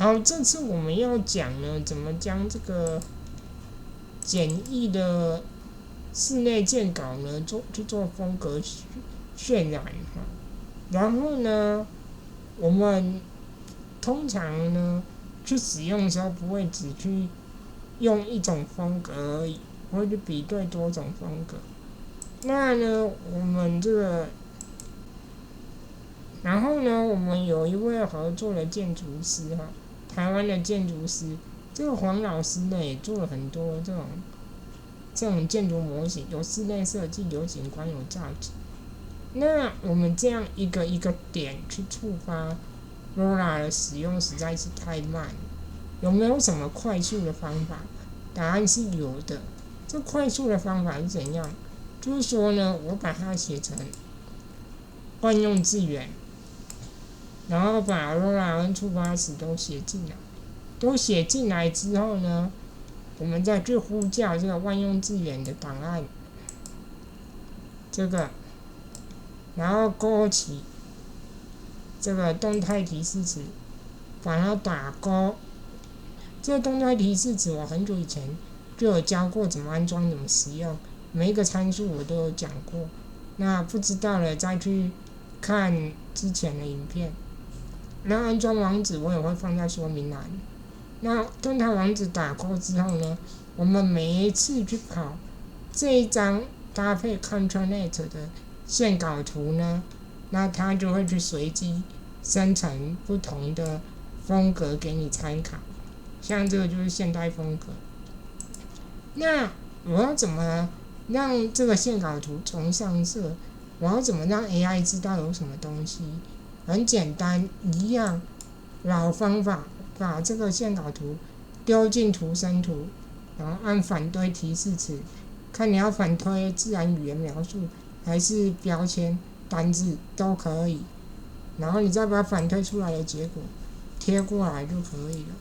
好，这次我们要讲呢，怎么将这个简易的室内建稿呢，去做风格渲染哈。然后呢，我们通常呢去使用的时候，不会只去用一种风格而已，会去比对多种风格。那呢，我们这个，然后呢，我们有一位合作的建筑师哈，台湾的建筑师，这个黄老师呢也做了很多这种建筑模型，有室内设计，有景观，有造景。那我们这样一个一个点去触发 Lora 的使用实在是太慢了，有没有什么快速的方法？答案是有的。这快速的方法是怎样？就是说呢，我把它写成万用字源，然后把 Lora 跟触发词都写进来。都写进来之后呢，我们再去呼叫这个万用字源的档案，这个，然后勾起这个动态提示词，把它打勾。这个动态提示词我很久以前就有教过怎么安装、怎么使用，每一个参数我都有讲过。那不知道了再去看之前的影片。那安装网址我也会放在说明栏。那动态网址打勾之后呢，我们每一次去跑这一张搭配 ControlNet 的线稿图呢，那它就会去随机生成不同的风格给你参考。像这个就是现代风格。那我要怎么让这个线稿图重上色？我要怎么让 AI 知道有什么东西？很简单，一样老方法，把这个线稿图丢进图生图，然后按反推提示词，看你要反推自然语言描述还是标签单字都可以，然后你再把反推出来的结果贴过来就可以了。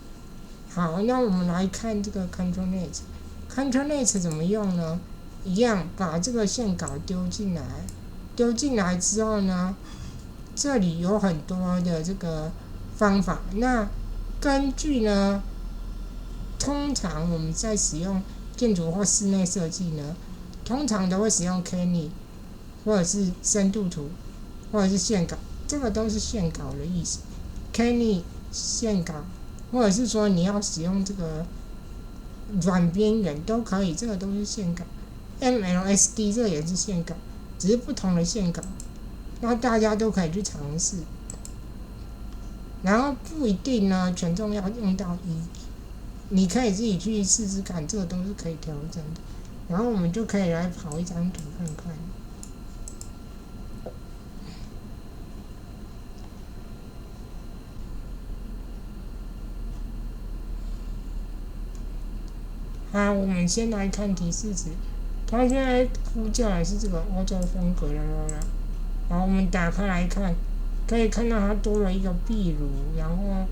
好，那我们来看这个 ControlNet。ControlNet 怎么用呢？一样把这个线稿丢进来，丢进来之后呢，这里有很多的这个方法。那根据呢，通常我们在使用建筑或室内设计呢，通常都会使用 Canny 或者是深度图，或者是线稿，这个都是线稿的意思。Canny 线稿，或者是说你要使用这个软边缘都可以，这个都是线稿。MLSD 这也是线稿，只是不同的线稿，那大家都可以去尝试。然后不一定呢，权重要用到1，你可以自己去试试看，这个都是可以调整的。然后我们就可以来跑一张图看看。好，我们先来看提示词，它现在呼叫的是这个欧洲风格的 Lora。好，我们打开来看，可以看到它多了一个壁炉，然后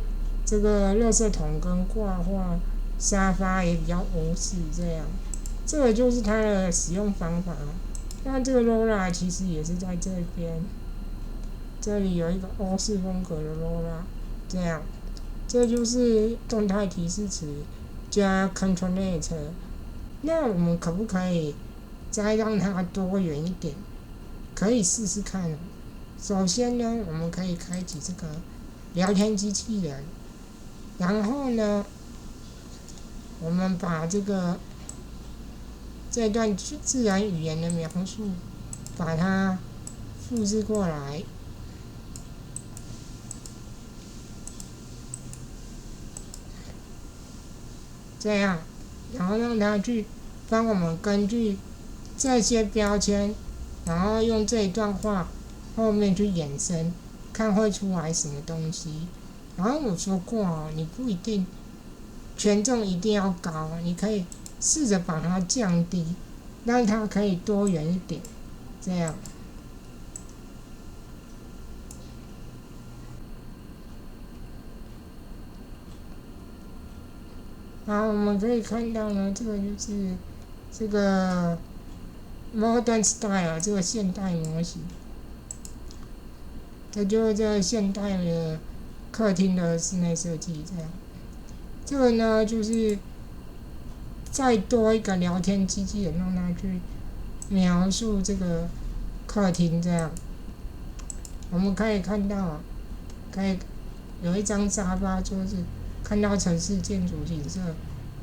这个垃圾桶跟挂画沙发也比较欧式这样。这个就是它的使用方法。那这个 Lora 其实也是在这边，这里有一个欧式风格的 Lora， 这样，这就是动态提示词加 ControlNet。那我们可不可以再让它多元一点？可以试试看。首先呢，我们可以开启这个聊天机器人，然后呢，我们把这段自然语言的描述，把它复制过来，这样，然后让它去帮我们根据这些标签，然后用这一段话后面去衍生，看会出来什么东西。然后我说过哦，你不一定权重一定要高，你可以试着把它降低，让它可以多元一点，这样。好，我们可以看到呢，这个就是这个 Modern Style 这个现代模型，这就是这个现代的客厅的室内设计这样。这个呢，就是再多一个聊天机器人，让它去描述这个客厅这样。我们可以看到，可以有一张沙发桌子，看到城市建筑景色，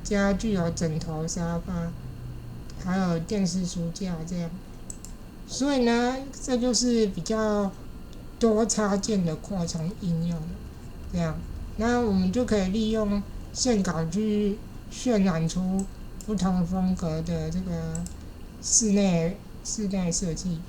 家具有枕头、沙发，还有电视、书架这样。所以呢，这就是比较多插件的扩充应用，这样，那我们就可以利用线稿去渲染出不同风格的这个室内设计。